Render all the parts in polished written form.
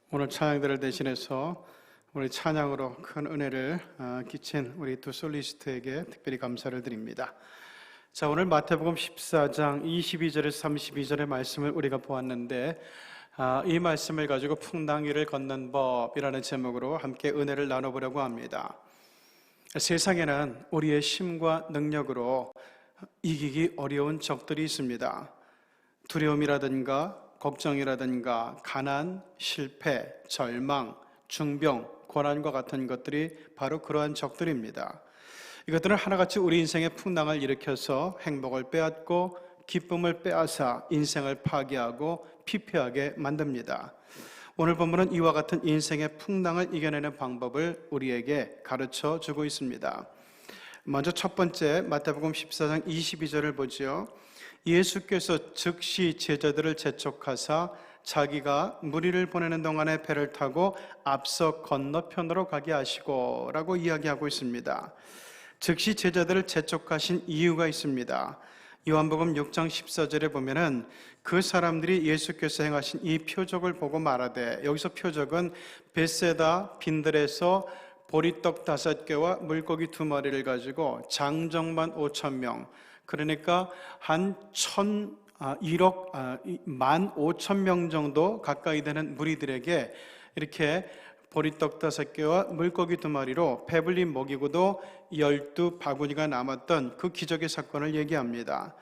오늘 찬양들을 대신해서 우리 찬양으로 큰 은혜를 끼친 우리 두 솔리스트에게 특별히 감사를 드립니다. 자, 오늘 마태복음 14장 22절에서 32절의 말씀을 우리가 보았는데 이 말씀을 가지고 풍랑위를 걷는 법이라는 제목으로 함께 은혜를 나눠보려고 합니다. 세상에는 우리의 힘과 능력으로 이기기 어려운 적들이 있습니다. 두려움이라든가 걱정이라든가 가난, 실패, 절망, 중병, 고난과 같은 것들이 바로 그러한 적들입니다. 이것들은 하나같이 우리 인생의 풍랑을 일으켜서 행복을 빼앗고 기쁨을 빼앗아 인생을 파괴하고 피폐하게 만듭니다. 오늘 본문은 이와 같은 인생의 풍랑을 이겨내는 방법을 우리에게 가르쳐 주고 있습니다. 먼저 첫 번째 마태복음 14장 22절을 보지요. 예수께서 즉시 제자들을 재촉하사 자기가 무리를 보내는 동안에 배를 타고 앞서 건너편으로 가게 하시고 라고 이야기하고 있습니다. 즉시 제자들을 재촉하신 이유가 있습니다. 요한복음 6장 14절에 보면은 그 사람들이 예수께서 행하신 이 표적을 보고 말하되, 여기서 표적은 벳세다 빈들에서 보리떡 5개와 물고기 2마리를 가지고 장정만 5,000명, 그러니까 한 15,000명 정도 가까이 되는 무리들에게 이렇게 보리떡 5개와 물고기 2마리로 배불리 먹이고도 12바구니가 남았던 그 기적의 사건을 얘기합니다.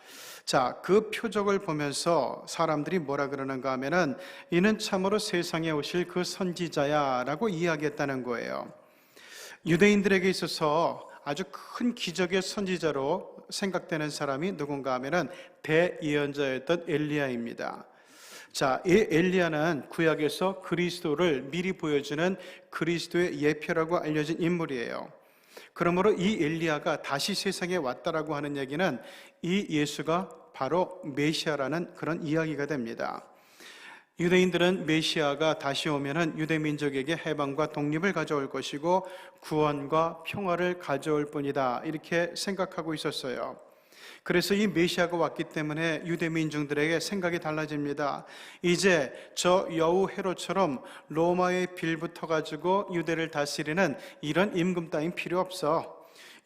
자, 그 표적을 보면서 사람들이 뭐라 그러는가 하면은 이는 참으로 세상에 오실 그 선지자야 라고 이야기했다는 거예요. 유대인들에게 있어서 아주 큰 기적의 선지자로 생각되는 사람이 누군가 하면은 대예언자였던 엘리야입니다. 자, 이 엘리야는 구약에서 그리스도를 미리 보여주는 그리스도의 예표라고 알려진 인물이에요. 그러므로 이 엘리야가 다시 세상에 왔다라고 하는 얘기는 이 예수가 바로 메시아라는 그런 이야기가 됩니다. 유대인들은 메시아가 다시 오면은 유대 민족에게 해방과 독립을 가져올 것이고 구원과 평화를 가져올 뿐이다, 이렇게 생각하고 있었어요. 그래서 이 메시아가 왔기 때문에 유대 민중들에게 생각이 달라집니다. 이제 저 여우 헤롯처럼 로마에 빌붙어 가지고 유대를 다스리는 이런 임금 따윈 필요 없어.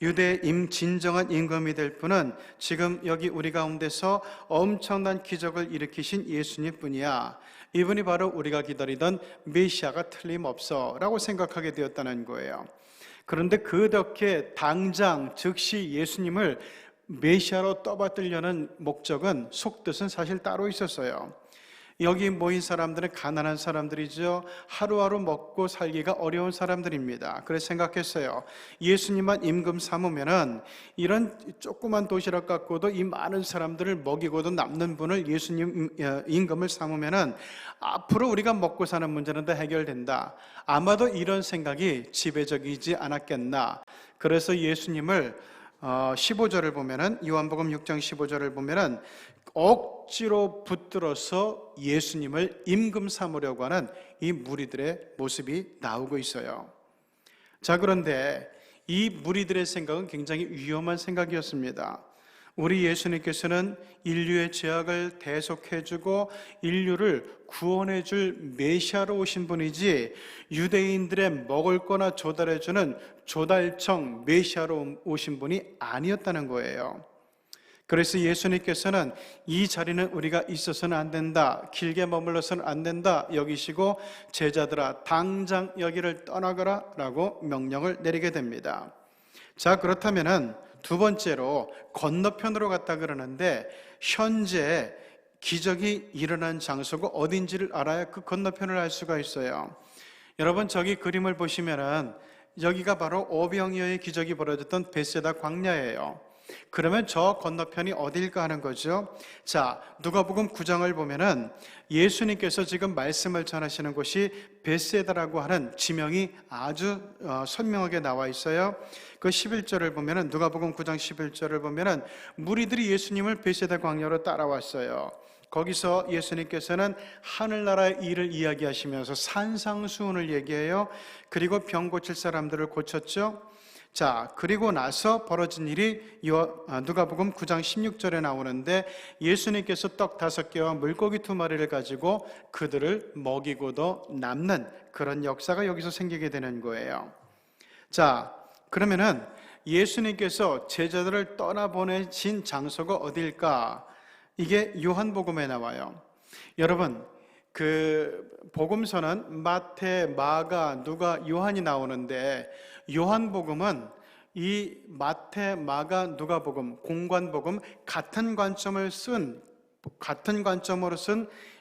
유대의 진정한 임금이 될 분은 지금 여기 우리 가운데서 엄청난 기적을 일으키신 예수님 뿐이야. 이분이 바로 우리가 기다리던 메시아가 틀림없어 라고 생각하게 되었다는 거예요. 그런데 그 덕에 당장 즉시 예수님을 메시아로 떠받들려는 목적은, 속뜻은 사실 따로 있었어요. 여기 모인 사람들은 가난한 사람들이죠. 하루하루 먹고 살기가 어려운 사람들입니다. 그래서 생각했어요. 예수님만 임금 삼으면은 이런 조그만 도시락 갖고도 이 많은 사람들을 먹이고도 남는 분을 예수님 임금을 삼으면은 앞으로 우리가 먹고 사는 문제는 다 해결된다. 아마도 이런 생각이 지배적이지 않았겠나. 그래서 예수님을 15절을 보면은, 요한복음 6장 15절을 보면은 억지로 붙들어서 예수님을 임금 삼으려고 하는 이 무리들의 모습이 나오고 있어요. 자, 그런데 이 무리들의 생각은 굉장히 위험한 생각이었습니다. 우리 예수님께서는 인류의 죄악을 대속해주고 인류를 구원해줄 메시아로 오신 분이지 유대인들의 먹을 거나 조달해주는 조달청 메시아로 오신 분이 아니었다는 거예요. 그래서 예수님께서는 이 자리는 우리가 있어서는 안 된다, 길게 머물러서는 안 된다 여기시고 제자들아 당장 여기를 떠나거라 라고 명령을 내리게 됩니다. 자, 그렇다면은 두 번째로 건너편으로 갔다 그러는데, 현재 기적이 일어난 장소가 어딘지를 알아야 그 건너편을 알 수가 있어요. 여러분, 저기 그림을 보시면은 여기가 바로 오병이어의 기적이 벌어졌던 벳세다 광야예요. 그러면 저 건너편이 어딜까 하는 거죠. 자, 누가복음 9장을 보면은 예수님께서 지금 말씀을 전하시는 곳이 벳세다라고 하는 지명이 아주 선명하게 나와 있어요. 그 11절을 보면은, 누가복음 9장 11절을 보면은 무리들이 예수님을 벳세다 광야로 따라왔어요. 거기서 예수님께서는 하늘나라의 일을 이야기하시면서 산상수훈을 얘기해요. 그리고 병 고칠 사람들을 고쳤죠. 자, 그리고 나서 벌어진 일이 누가복음 9장 16절에 나오는데, 예수님께서 떡 5개와 물고기 2마리를 가지고 그들을 먹이고도 남는 그런 역사가 여기서 생기게 되는 거예요. 자, 그러면은 예수님께서 제자들을 떠나보내신 장소가 어딜까? 이게 요한복음에 나와요. 여러분, 그 복음서는 마태, 마가, 누가, 요한이 나오는데, 요한복음은 이 마태, 마가, 누가복음, 공관복음 같은 관점으로 쓴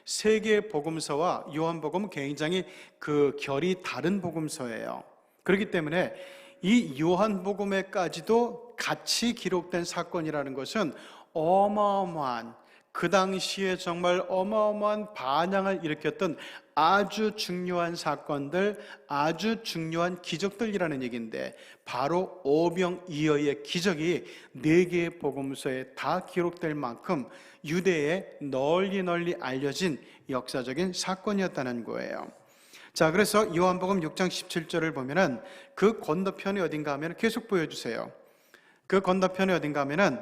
세 개의 복음서와 요한복음은 굉장히 그 결이 다른 복음서예요. 그렇기 때문에 이 요한복음에까지도 같이 기록된 사건이라는 것은 어마어마한, 그 당시에 정말 어마어마한 반향을 일으켰던 아주 중요한 사건들, 아주 중요한 기적들이라는 얘기인데, 바로 오병이어의 기적이 4개의 복음서에 다 기록될 만큼 유대에 널리 알려진 역사적인 사건이었다는 거예요. 자, 그래서 요한복음 6장 17절을 보면은 그 건너편이 어딘가 하면 계속 보여주세요. 그 건너편이 어딘가 하면은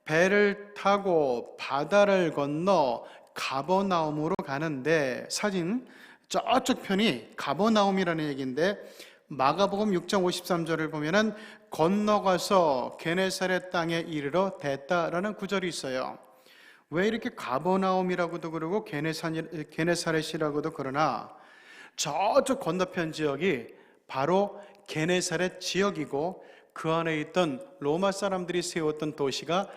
배를 타고 바다를 건너 가버나움으로 가는데, 사진 저쪽 편이 가버나움이라는 얘기인데, 마가복음 6장 53절을 보면은 건너가서 게네사렛 땅에 이르러 됐다라는 구절이 있어요. 왜 이렇게 가버나움이라고도 그러고 게네사렛이라고도 그러나, 저쪽 건너편 지역이 바로 게네사렛 지역이고, 그 안에 있던 로마 사람들이 세웠던 도시가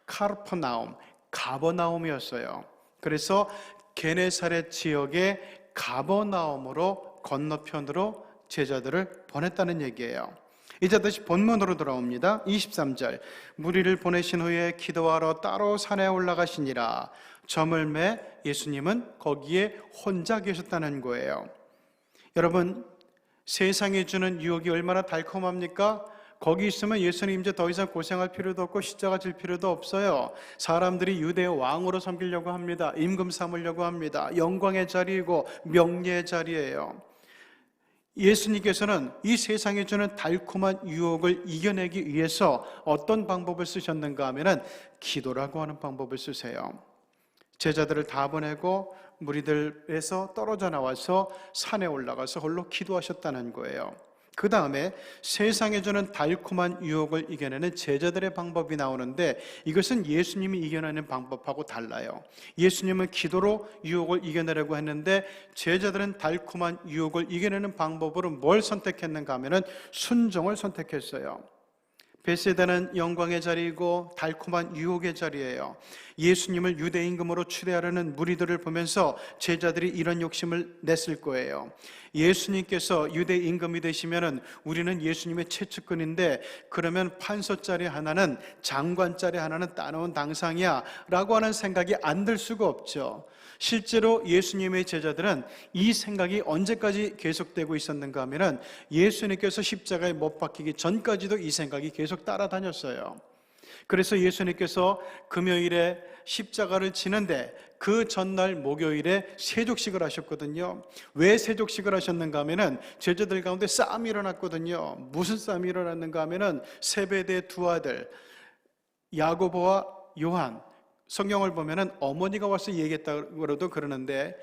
카르퍼나움, 가버나움이었어요. 그래서 게네사렛 지역의 가버나움으로 건너편으로 제자들을 보냈다는 얘기예요. 이제 다시 본문으로 돌아옵니다. 23절, 무리를 보내신 후에 기도하러 따로 산에 올라가시니라. 저물매 예수님은 거기에 혼자 계셨다는 거예요. 여러분, 세상이 주는 유혹이 얼마나 달콤합니까? 거기 있으면 예수님 이제 더 이상 고생할 필요도 없고 십자가 질 필요도 없어요. 사람들이 유대의 왕으로 섬기려고 합니다. 임금 삼으려고 합니다. 영광의 자리이고 명예의 자리예요. 예수님께서는 이 세상에 주는 달콤한 유혹을 이겨내기 위해서 어떤 방법을 쓰셨는가 하면은 기도라고 하는 방법을 쓰세요. 제자들을 다 보내고 무리들에서 떨어져 나와서 산에 올라가서 홀로 기도하셨다는 거예요. 그 다음에 세상에 주는 달콤한 유혹을 이겨내는 제자들의 방법이 나오는데, 이것은 예수님이 이겨내는 방법하고 달라요. 예수님은 기도로 유혹을 이겨내려고 했는데, 제자들은 달콤한 유혹을 이겨내는 방법으로 뭘 선택했는가 하면은 순종을 선택했어요. 베세다는 영광의 자리이고 달콤한 유혹의 자리예요. 예수님을 유대 임금으로 추대하려는 무리들을 보면서 제자들이 이런 욕심을 냈을 거예요. 예수님께서 유대 임금이 되시면은 우리는 예수님의 최측근인데, 그러면 판서짜리 하나는, 장관짜리 하나는 따놓은 당상이야 라고 하는 생각이 안 들 수가 없죠. 실제로 예수님의 제자들은 이 생각이 언제까지 계속되고 있었는가 하면은 예수님께서 십자가에 못 박히기 전까지도 이 생각이 계속 따라다녔어요. 그래서 예수님께서 금요일에 십자가를 지는데 그 전날 목요일에 세족식을 하셨거든요. 왜 세족식을 하셨는가 하면은 제자들 가운데 싸움이 일어났거든요. 무슨 싸움이 일어났는가 하면은 세베대의 두 아들 야고보와 요한, 성경을 보면은 어머니가 와서 얘기했다고도 그러는데,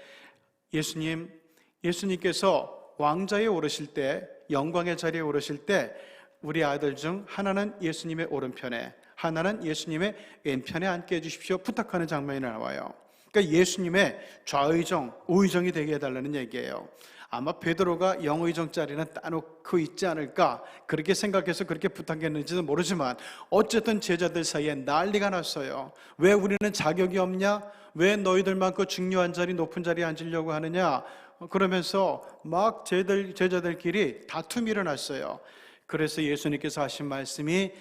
예수님께서 왕좌에 오르실 때, 영광의 자리에 오르실 때 우리 아들 중 하나는 예수님의 오른편에, 하나는 예수님의 왼편에 앉게 해주십시오 부탁하는 장면이 나와요. 그러니까 예수님의 좌의정, 우의정이 되게 해달라는 얘기예요. 아마 베드로가 영의정 자리는 따놓고 있지 않을까, 그렇게 생각해서 그렇게 부탁했는지도 모르지만 어쨌든 제자들 사이에 난리가 났어요. 왜 우리는 자격이 없냐? 왜 너희들만큼 중요한 자리, 높은 자리에 앉으려고 하느냐? 그러면서 막 제자들끼리 다툼이 일어났어요. 그래서 예수님께서 하신 말씀이,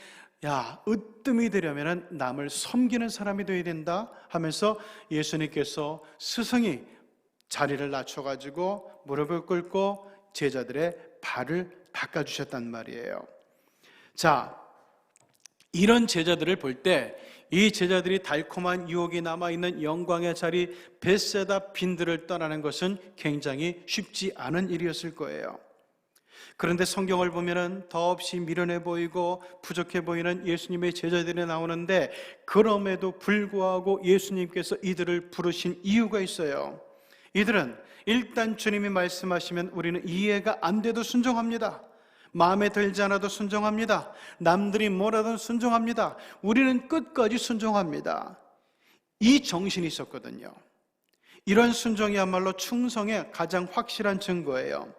야, 으뜸이 되려면 남을 섬기는 사람이 되어야 된다 하면서 예수님께서 스승이 자리를 낮춰가지고 무릎을 꿇고 제자들의 발을 닦아주셨단 말이에요. 자, 이런 제자들을 볼 때 이 제자들이 달콤한 유혹이 남아있는 영광의 자리 베세다 빈들을 떠나는 것은 굉장히 쉽지 않은 일이었을 거예요. 그런데 성경을 보면은 더없이 미련해 보이고 부족해 보이는 예수님의 제자들이 나오는데, 그럼에도 불구하고 예수님께서 이들을 부르신 이유가 있어요. 이들은 일단 주님이 말씀하시면 우리는 이해가 안 돼도 순종합니다. 마음에 들지 않아도 순종합니다. 남들이 뭐라든 순종합니다. 우리는 끝까지 순종합니다. 이 정신이 있었거든요. 이런 순종이야말로 충성의 가장 확실한 증거예요.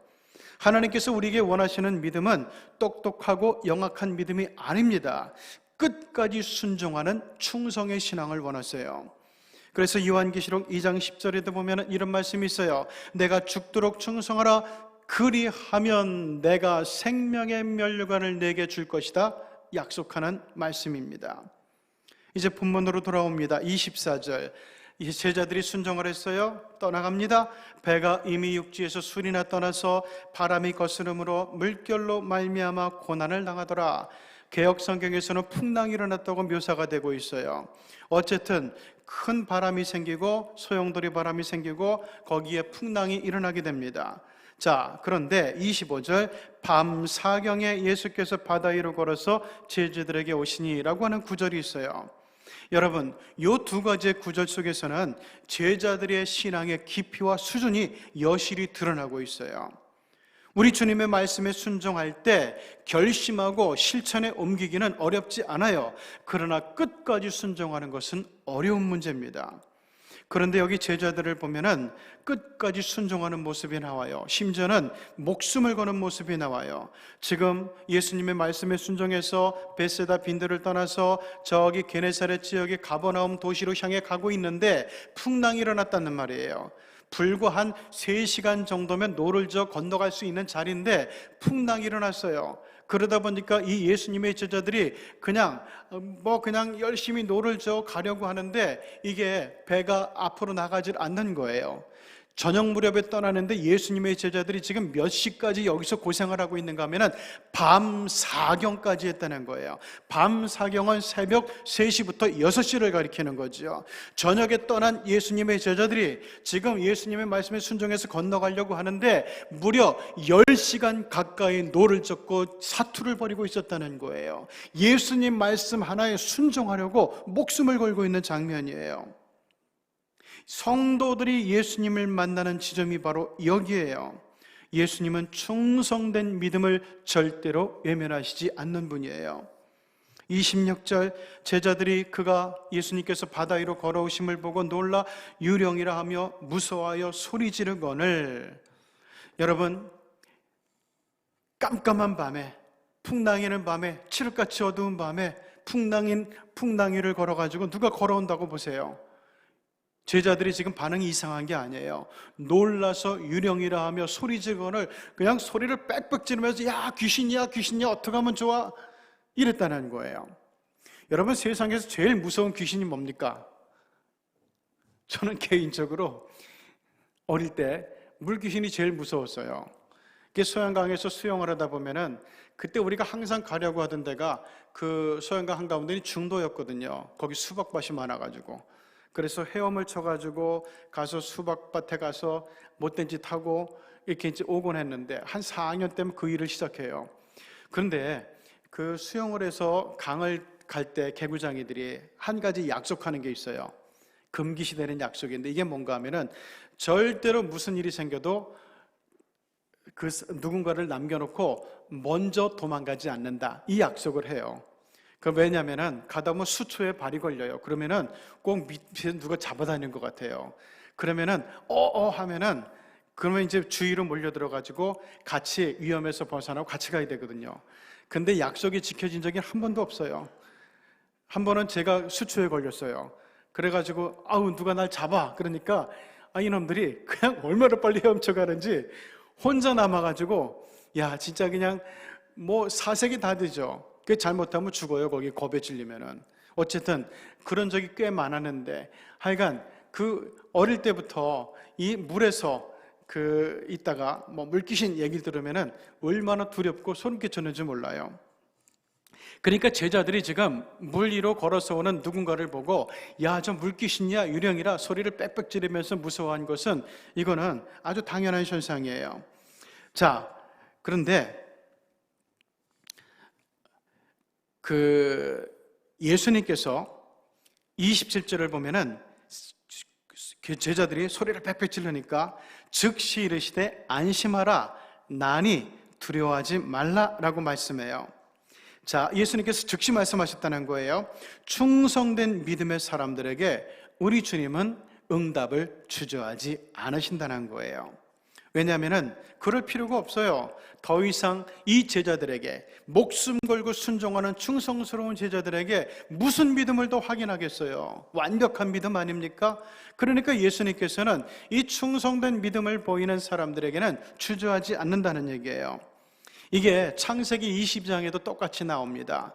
하나님께서 우리에게 원하시는 믿음은 똑똑하고 영악한 믿음이 아닙니다. 끝까지 순종하는 충성의 신앙을 원하세요. 그래서 요한계시록 2장 10절에도 보면 이런 말씀이 있어요. 내가 죽도록 충성하라. 그리하면 내가 생명의 면류관을 내게 줄 것이다. 약속하는 말씀입니다. 이제 본문으로 돌아옵니다. 24절. 이 제자들이 순종을 했어요. 떠나갑니다. 배가 이미 육지에서 술이나 떠나서 바람이 거스름으로 물결로 말미암아 고난을 당하더라. 개역 성경에서는 풍랑이 일어났다고 묘사가 되고 있어요. 어쨌든 큰 바람이 생기고 소용돌이 바람이 생기고 거기에 풍랑이 일어나게 됩니다. 자, 그런데 25절, 밤 사경에 예수께서 바다 위로 걸어서 제자들에게 오시니라고 하는 구절이 있어요. 여러분, 이 두 가지의 구절 속에서는 제자들의 신앙의 깊이와 수준이 여실히 드러나고 있어요. 우리 주님의 말씀에 순종할 때 결심하고 실천에 옮기기는 어렵지 않아요. 그러나 끝까지 순종하는 것은 어려운 문제입니다. 그런데 여기 제자들을 보면은 끝까지 순종하는 모습이 나와요. 심지어는 목숨을 거는 모습이 나와요. 지금 예수님의 말씀에 순종해서 베세다 빈들을 떠나서 저기 게네사렛 지역의 가버나움 도시로 향해 가고 있는데 풍랑이 일어났다는 말이에요. 불과 한 3시간 정도면 노를 저 건너갈 수 있는 자리인데 풍랑이 일어났어요. 그러다 보니까 이 예수님의 제자들이 그냥 열심히 노를 저 가려고 하는데 이게 배가 앞으로 나가질 않는 거예요. 저녁 무렵에 떠나는데 예수님의 제자들이 지금 몇 시까지 여기서 고생을 하고 있는가 하면은 밤 사경까지 했다는 거예요. 밤 사경은 새벽 3시부터 6시를 가리키는 거죠. 저녁에 떠난 예수님의 제자들이 지금 예수님의 말씀에 순종해서 건너가려고 하는데 무려 10시간 가까이 노를 젓고 사투를 벌이고 있었다는 거예요. 예수님 말씀 하나에 순종하려고 목숨을 걸고 있는 장면이에요. 성도들이 예수님을 만나는 지점이 바로 여기에요. 예수님은 충성된 믿음을 절대로 외면하시지 않는 분이에요. 26절, 제자들이 그가 예수님께서 바다 위로 걸어오심을 보고 놀라 유령이라 하며 무서워하여 소리 지르거늘. 여러분, 깜깜한 밤에, 풍랑이는 밤에, 칠흑같이 어두운 밤에 풍랑이를 걸어가지고 누가 걸어온다고 보세요. 제자들이 지금 반응이 이상한 게 아니에요. 놀라서 유령이라 하며 소리 지르거늘 그냥 소리를 빽빽 지르면서 야 귀신이야 귀신이야 어떻게 하면 좋아 이랬다는 거예요. 여러분, 세상에서 제일 무서운 귀신이 뭡니까? 저는 개인적으로 어릴 때 물귀신이 제일 무서웠어요. 소양강에서 수영을 하다 보면은 그때 우리가 항상 가려고 하던 데가 그 소양강 한가운데는 중도였거든요. 거기 수박밭이 많아가지고. 그래서 헤엄을 쳐가지고 가서 수박밭에 가서 못된 짓 하고 이렇게 이제 오곤 했는데 한 4학년 때면 그 일을 시작해요. 그런데 그 수영을 해서 강을 갈 때 개구장이들이 한 가지 약속하는 게 있어요. 금기시되는 약속인데 이게 뭔가 하면은 절대로 무슨 일이 생겨도 그 누군가를 남겨놓고 먼저 도망가지 않는다. 이 약속을 해요. 왜냐면은 가다 보면 수초에 발이 걸려요. 그러면은 꼭 밑에 누가 잡아다니는 것 같아요. 그러면은 하면은 그러면 이제 주위로 몰려들어가지고 같이 위험에서 벗어나고 같이 가야 되거든요. 근데 약속이 지켜진 적이 한 번도 없어요. 한 번은 제가 수초에 걸렸어요. 그래가지고 누가 날 잡아. 그러니까 이놈들이 그냥 얼마나 빨리 헤엄쳐 가는지 혼자 남아가지고 야 진짜 그냥 사색이 다 되죠. 그 잘못하면 죽어요. 거기 겁에 질리면은. 어쨌든 그런 적이 꽤 많았는데 하여간 그 어릴 때부터 이 물에서 있다가 물귀신 얘기를 들으면은 얼마나 두렵고 소름 끼쳤는지 몰라요. 그러니까 제자들이 지금 물 위로 걸어서 오는 누군가를 보고 야, 저 물귀신이야 유령이라 소리를 빽빽 지르면서 무서워한 것은 이거는 아주 당연한 현상이에요. 자, 그런데 그 예수님께서 27절을 보면은 제자들이 소리를 빽빽 지르니까 즉시 이르시되 안심하라 나니 두려워하지 말라라고 말씀해요. 자, 예수님께서 즉시 말씀하셨다는 거예요. 충성된 믿음의 사람들에게 우리 주님은 응답을 주저하지 않으신다는 거예요. 왜냐하면 그럴 필요가 없어요. 더 이상 이 제자들에게, 목숨 걸고 순종하는 충성스러운 제자들에게 무슨 믿음을 더 확인하겠어요? 완벽한 믿음 아닙니까? 그러니까 예수님께서는 이 충성된 믿음을 보이는 사람들에게는 주저하지 않는다는 얘기예요. 이게 창세기 22장에도 똑같이 나옵니다.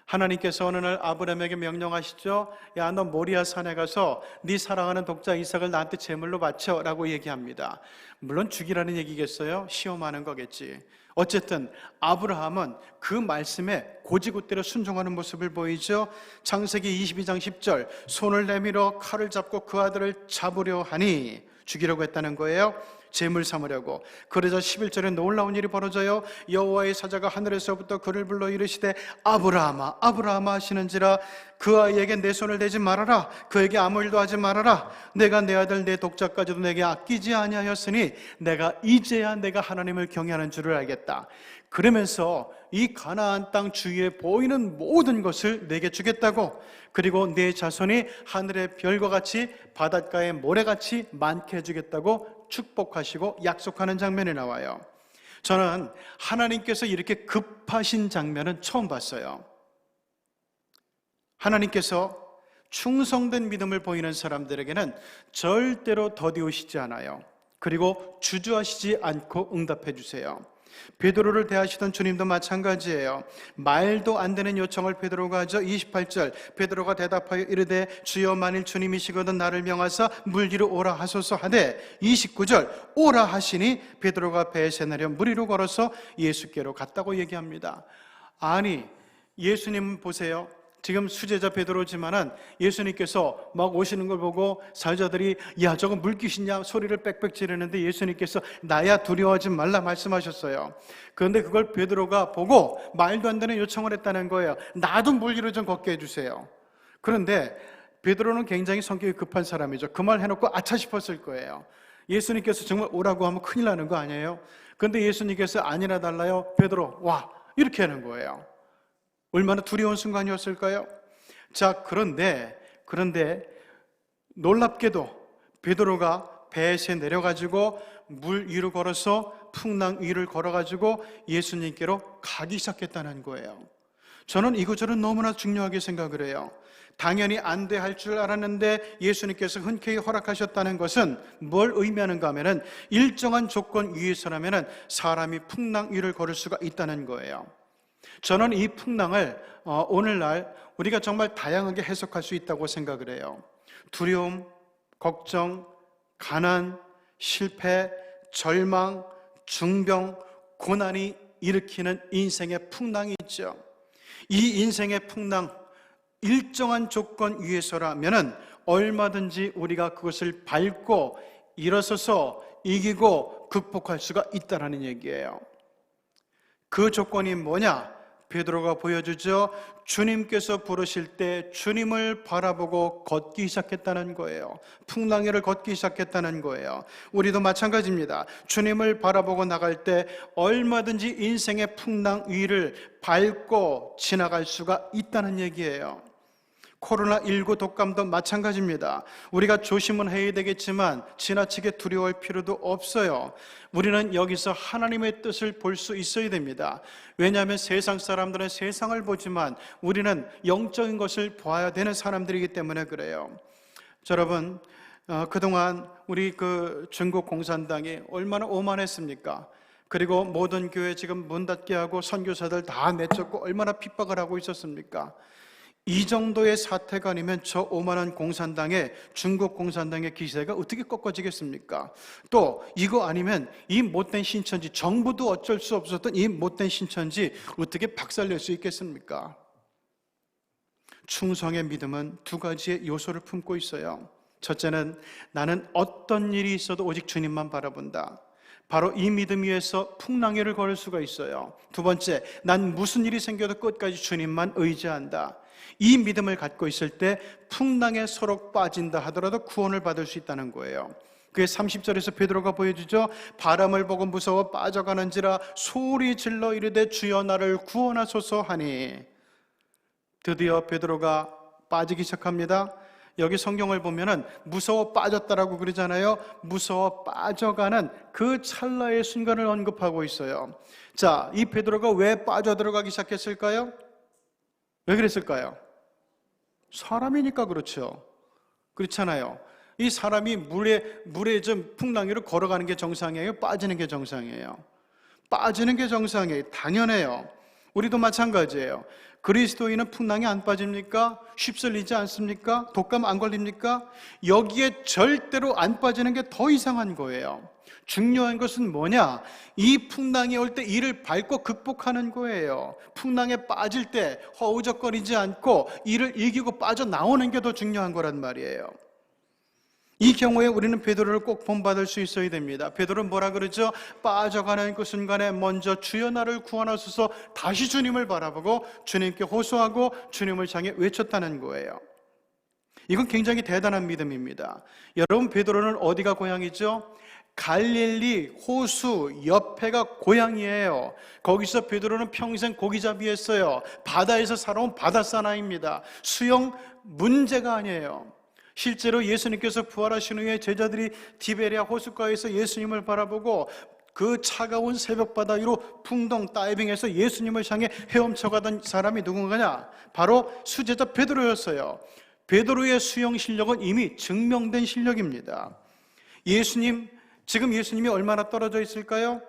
하나님께서 어느 날 아브라함에게 명령하시죠. 야, 너 모리아 산에 가서 네 사랑하는 독자 이삭을 나한테 제물로 바쳐 라고 얘기합니다. 물론 죽이라는 얘기겠어요? 시험하는 거겠지. 어쨌든 아브라함은 그 말씀에 고지고대로 순종하는 모습을 보이죠. 창세기 22장 10절 손을 내밀어 칼을 잡고 그 아들을 잡으려 하니, 죽이려고 했다는 거예요. 제물 삼으려고. 그러자 11절에 놀라운 일이 벌어져요. 여호와의 사자가 하늘에서부터 그를 불러 이르시되 아브라함아 아브라함아 하시는지라 그 아이에게 내 손을 대지 말아라. 그에게 아무 일도 하지 말아라. 내가 내 아들 내 독자까지도 내게 아끼지 아니하였으니 내가 이제야 내가 하나님을 경외하는 줄을 알겠다. 그러면서 이 가나안 땅 주위에 보이는 모든 것을 내게 주겠다고, 그리고 내 자손이 하늘의 별과 같이 바닷가의 모래같이 많게 해주겠다고 축복하시고 약속하는 장면이 나와요. 저는 하나님께서 이렇게 급하신 장면은 처음 봤어요. 하나님께서 충성된 믿음을 보이는 사람들에게는 절대로 더디우시지 않아요. 그리고 주저하시지 않고 응답해 주세요. 베드로를 대하시던 주님도 마찬가지예요. 말도 안 되는 요청을 베드로가 하죠. 28절 베드로가 대답하여 이르되 주여 만일 주님이시거든 나를 명하사 물 위로 오라 하소서 하되, 29절 오라 하시니 베드로가 배에서 내려 물 위로 걸어서 예수께로 갔다고 얘기합니다. 아니, 예수님 보세요. 지금 수제자 베드로지만은 예수님께서 막 오시는 걸 보고 사자들이 야 저거 물귀신냐 소리를 빽빽 지르는데 예수님께서 나야 두려워하지 말라 말씀하셨어요. 그런데 그걸 베드로가 보고 말도 안 되는 요청을 했다는 거예요. 나도 물 위로 좀 걷게 해주세요. 그런데 베드로는 굉장히 성격이 급한 사람이죠. 그 말 해놓고 아차 싶었을 거예요. 예수님께서 정말 오라고 하면 큰일 나는 거 아니에요? 그런데 예수님께서 아니나 달라요. 베드로 와 이렇게 하는 거예요. 얼마나 두려운 순간이었을까요? 자, 그런데 놀랍게도 베드로가 배에서 내려가지고 물 위로 걸어서 풍랑 위를 걸어가지고 예수님께로 가기 시작했다는 거예요. 저는 이것저것 너무나 중요하게 생각을 해요. 당연히 안 돼 할 줄 알았는데 예수님께서 흔쾌히 허락하셨다는 것은 뭘 의미하는가 하면은 일정한 조건 위에서라면은 사람이 풍랑 위를 걸을 수가 있다는 거예요. 저는 이 풍랑을 오늘날 우리가 정말 다양하게 해석할 수 있다고 생각을 해요. 두려움, 걱정, 가난, 실패, 절망, 중병, 고난이 일으키는 인생의 풍랑이 있죠. 이 인생의 풍랑, 일정한 조건 위에서라면은 얼마든지 우리가 그것을 밟고 일어서서 이기고 극복할 수가 있다는 얘기예요. 그 조건이 뭐냐? 베드로가 보여주죠. 주님께서 부르실 때 주님을 바라보고 걷기 시작했다는 거예요. 풍랑위를 걷기 시작했다는 거예요. 우리도 마찬가지입니다. 주님을 바라보고 나갈 때 얼마든지 인생의 풍랑 위를 밟고 지나갈 수가 있다는 얘기예요. 코로나19 독감도 마찬가지입니다. 우리가 조심은 해야 되겠지만 지나치게 두려워할 필요도 없어요. 우리는 여기서 하나님의 뜻을 볼 수 있어야 됩니다. 왜냐하면 세상 사람들은 세상을 보지만 우리는 영적인 것을 봐야 되는 사람들이기 때문에 그래요. 여러분, 그동안 우리 중국 공산당이 얼마나 오만했습니까? 그리고 모든 교회 지금 문 닫게 하고 선교사들 다 내쫓고 얼마나 핍박을 하고 있었습니까? 이 정도의 사태가 아니면 저 오만한 공산당의, 중국 공산당의 기세가 어떻게 꺾어지겠습니까? 또 이거 아니면 이 못된 신천지, 정부도 어쩔 수 없었던 이 못된 신천지 어떻게 박살낼 수 있겠습니까? 충성의 믿음은 두 가지의 요소를 품고 있어요. 첫째는 나는 어떤 일이 있어도 오직 주님만 바라본다. 바로 이 믿음 위에서 풍랑회를 걸을 수가 있어요. 두 번째, 난 무슨 일이 생겨도 끝까지 주님만 의지한다. 이 믿음을 갖고 있을 때 풍랑에 서로 빠진다 하더라도 구원을 받을 수 있다는 거예요. 그게 30절에서 베드로가 보여주죠. 바람을 보고 무서워 빠져가는지라 소리 질러 이르되 주여 나를 구원하소서 하니, 드디어 베드로가 빠지기 시작합니다. 여기 성경을 보면은 무서워 빠졌다라고 그러잖아요. 무서워 빠져가는 그 찰나의 순간을 언급하고 있어요. 자, 이 베드로가 왜 빠져들어가기 시작했을까요? 왜 그랬을까요? 사람이니까 그렇죠. 그렇잖아요. 이 사람이 물에 좀 풍랑위로 걸어가는 게 정상이에요? 빠지는 게 정상이에요? 빠지는 게 정상이에요. 당연해요. 우리도 마찬가지예요. 그리스도인은 풍랑에 안 빠집니까? 휩쓸리지 않습니까? 독감 안 걸립니까? 여기에 절대로 안 빠지는 게 더 이상한 거예요. 중요한 것은 뭐냐? 이 풍랑이 올 때 이를 밟고 극복하는 거예요. 풍랑에 빠질 때 허우적거리지 않고 이를 이기고 빠져나오는 게 더 중요한 거란 말이에요. 이 경우에 우리는 베드로를 꼭 본받을 수 있어야 됩니다. 베드로는 뭐라 그러죠? 빠져가는 그 순간에 먼저 주여 나를 구원하소서 다시 주님을 바라보고 주님께 호소하고 주님을 향해 외쳤다는 거예요. 이건 굉장히 대단한 믿음입니다. 여러분, 베드로는 어디가 고향이죠? 갈릴리 호수 옆에가 고향이에요. 거기서 베드로는 평생 고기잡이 했어요. 바다에서 살아온 바다사나이입니다. 수영 문제가 아니에요. 실제로 예수님께서 부활하신 후에 제자들이 디베리아 호숫가에서 예수님을 바라보고 그 차가운 새벽바다 위로 풍덩 다이빙해서 예수님을 향해 헤엄쳐가던 사람이 누군가냐? 바로 수제자 베드로였어요. 베드로의 수영 실력은 이미 증명된 실력입니다. 지금 예수님이 얼마나 떨어져 있을까요?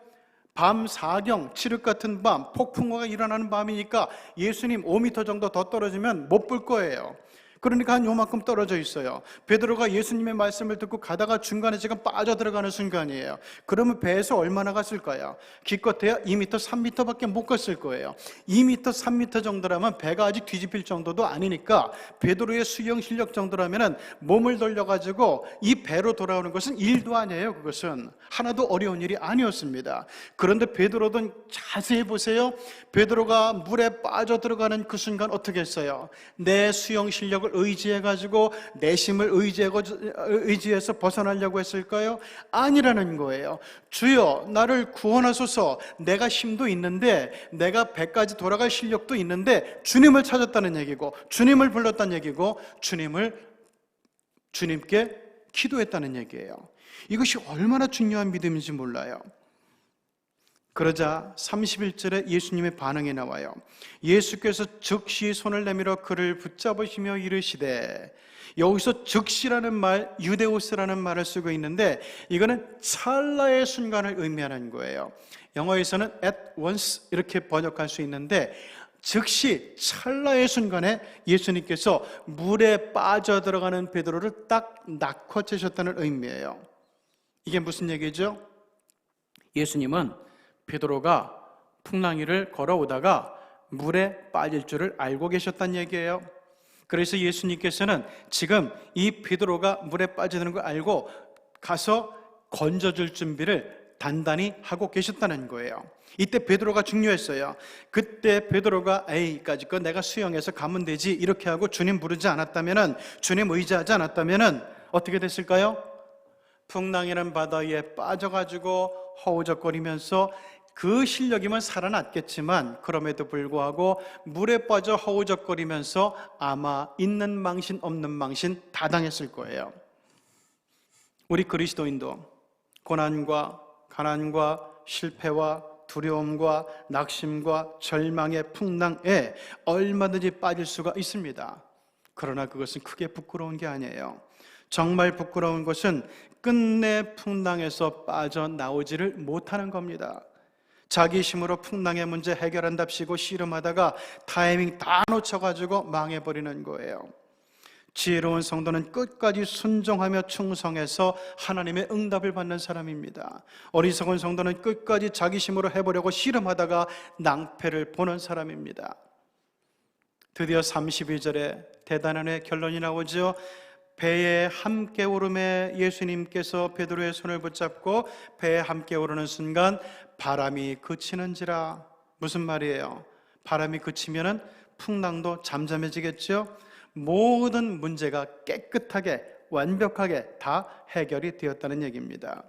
밤 사경, 칠흑 같은 밤, 폭풍우가 일어나는 밤이니까 예수님 5m 정도 더 떨어지면 못 볼 거예요. 그러니까 한 요만큼 떨어져 있어요. 베드로가 예수님의 말씀을 듣고 가다가 중간에 지금 빠져들어가는 순간이에요. 그러면 배에서 얼마나 갔을까요? 기껏해야 2m, 3m밖에 못 갔을 거예요. 2m, 3m 정도라면 배가 아직 뒤집힐 정도도 아니니까 베드로의 수영 실력 정도라면 몸을 돌려가지고 이 배로 돌아오는 것은 일도 아니에요. 그것은 하나도 어려운 일이 아니었습니다. 그런데 베드로는 자세히 보세요. 베드로가 물에 빠져들어가는 그 순간 어떻게 했어요? 내 수영 실력을 의지해가지고 내심을 의지해서 벗어나려고 했을까요? 아니라는 거예요. 주여 나를 구원하소서. 내가 힘도 있는데 내가 배까지 돌아갈 실력도 있는데 주님을 찾았다는 얘기고 주님을 불렀다는 얘기고 주님께 기도했다는 얘기예요. 이것이 얼마나 중요한 믿음인지 몰라요. 그러자 31절에 예수님의 반응이 나와요. 예수께서 즉시 손을 내밀어 그를 붙잡으시며 이르시되, 여기서 즉시라는 말, 유데오스라는 말을 쓰고 있는데 이거는 찰나의 순간을 의미하는 거예요. 영어에서는 at once 이렇게 번역할 수 있는데 즉시 찰나의 순간에 예수님께서 물에 빠져들어가는 베드로를 딱 낚아채셨다는 의미예요. 이게 무슨 얘기죠? 예수님은 베드로가 풍랑위를 걸어오다가 물에 빠질 줄을 알고 계셨다는 얘기예요. 그래서 예수님께서는 지금 이 베드로가 물에 빠지는 걸 알고 가서 건져줄 준비를 단단히 하고 계셨다는 거예요. 이때 베드로가 중요했어요. 그때 베드로가 까짓 내가 수영해서 가면 되지 이렇게 하고 주님 부르지 않았다면, 주님 의지하지 않았다면 어떻게 됐을까요? 풍랑이라는 바다 위에 빠져가지고 허우적거리면서 그 실력이면 살아났겠지만 그럼에도 불구하고 물에 빠져 허우적거리면서 아마 있는 망신 없는 망신 다 당했을 거예요. 우리 그리스도인도 고난과 가난과 실패와 두려움과 낙심과 절망의 풍랑에 얼마든지 빠질 수가 있습니다. 그러나 그것은 크게 부끄러운 게 아니에요. 정말 부끄러운 것은 끝내 풍랑에서 빠져나오지를 못하는 겁니다. 자기 힘으로 풍랑의 문제 해결한답시고 씨름하다가 타이밍 다 놓쳐가지고 망해버리는 거예요. 지혜로운 성도는 끝까지 순종하며 충성해서 하나님의 응답을 받는 사람입니다. 어리석은 성도는 끝까지 자기 힘으로 해보려고 씨름하다가 낭패를 보는 사람입니다. 드디어 32절에 대단한 결론이 나오죠. 배에 함께 오름에 예수님께서 베드로의 손을 붙잡고 배에 함께 오르는 순간 바람이 그치는지라. 무슨 말이에요? 바람이 그치면은 풍랑도 잠잠해지겠죠? 모든 문제가 깨끗하게 완벽하게 다 해결이 되었다는 얘기입니다.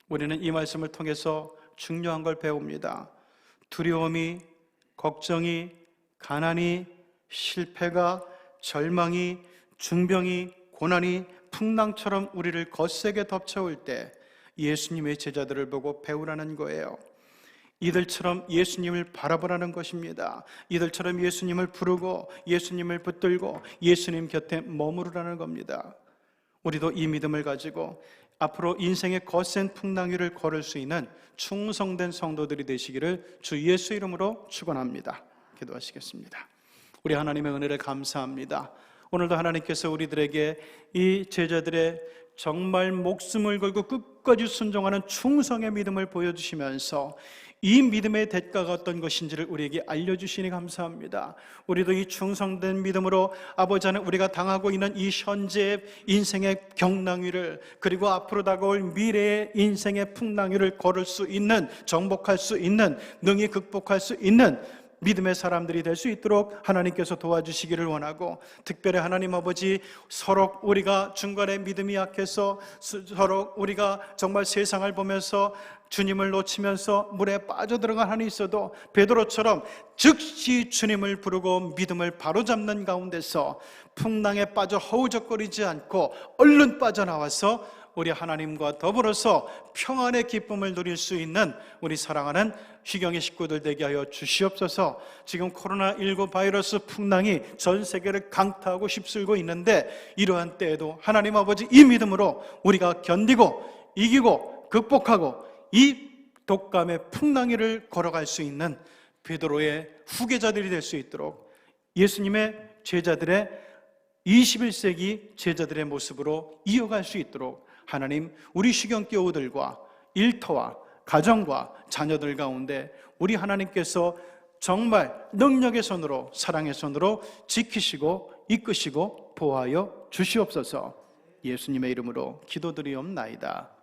우리는 이 말씀을 통해서 중요한 걸 배웁니다. 두려움이, 걱정이, 가난이, 실패가, 절망이, 중병이, 고난이 풍랑처럼 우리를 거세게 덮쳐올 때 예수님의 제자들을 보고 배우라는 거예요. 이들처럼 예수님을 바라보라는 것입니다. 이들처럼 예수님을 부르고 예수님을 붙들고 예수님 곁에 머무르라는 겁니다. 우리도 이 믿음을 가지고 앞으로 인생의 거센 풍랑 위를 걸을 수 있는 충성된 성도들이 되시기를 주 예수 이름으로 축원합니다. 기도하시겠습니다. 우리 하나님의 은혜를 감사합니다. 오늘도 하나님께서 우리들에게 이 제자들의 정말 목숨을 걸고 끝까지 순종하는 충성의 믿음을 보여주시면서 이 믿음의 대가가 어떤 것인지를 우리에게 알려주시니 감사합니다. 우리도 이 충성된 믿음으로 아버지 하나님, 우리가 당하고 있는 이 현재의 인생의 경랑위를, 그리고 앞으로 다가올 미래의 인생의 풍랑위를 걸을 수 있는, 정복할 수 있는, 능히 극복할 수 있는 믿음의 사람들이 될 수 있도록 하나님께서 도와주시기를 원하고, 특별히 하나님 아버지, 서로 우리가 중간에 믿음이 약해서 서로 우리가 정말 세상을 보면서 주님을 놓치면서 물에 빠져들어간 한이 있어도 베드로처럼 즉시 주님을 부르고 믿음을 바로잡는 가운데서 풍랑에 빠져 허우적거리지 않고 얼른 빠져나와서 우리 하나님과 더불어서 평안의 기쁨을 누릴 수 있는 우리 사랑하는 희경의 식구들 되게 하여 주시옵소서. 지금 코로나19 바이러스 풍랑이 전 세계를 강타하고 휩쓸고 있는데, 이러한 때에도 하나님 아버지, 이 믿음으로 우리가 견디고 이기고 극복하고 이 독감의 풍랑위를 걸어갈 수 있는 베드로의 후계자들이 될 수 있도록, 예수님의 제자들의 21세기 제자들의 모습으로 이어갈 수 있도록 하나님, 우리 시경교우들과 일터와 가정과 자녀들 가운데 우리 하나님께서 정말 능력의 손으로, 사랑의 손으로 지키시고 이끄시고 보호하여 주시옵소서. 예수님의 이름으로 기도드리옵나이다.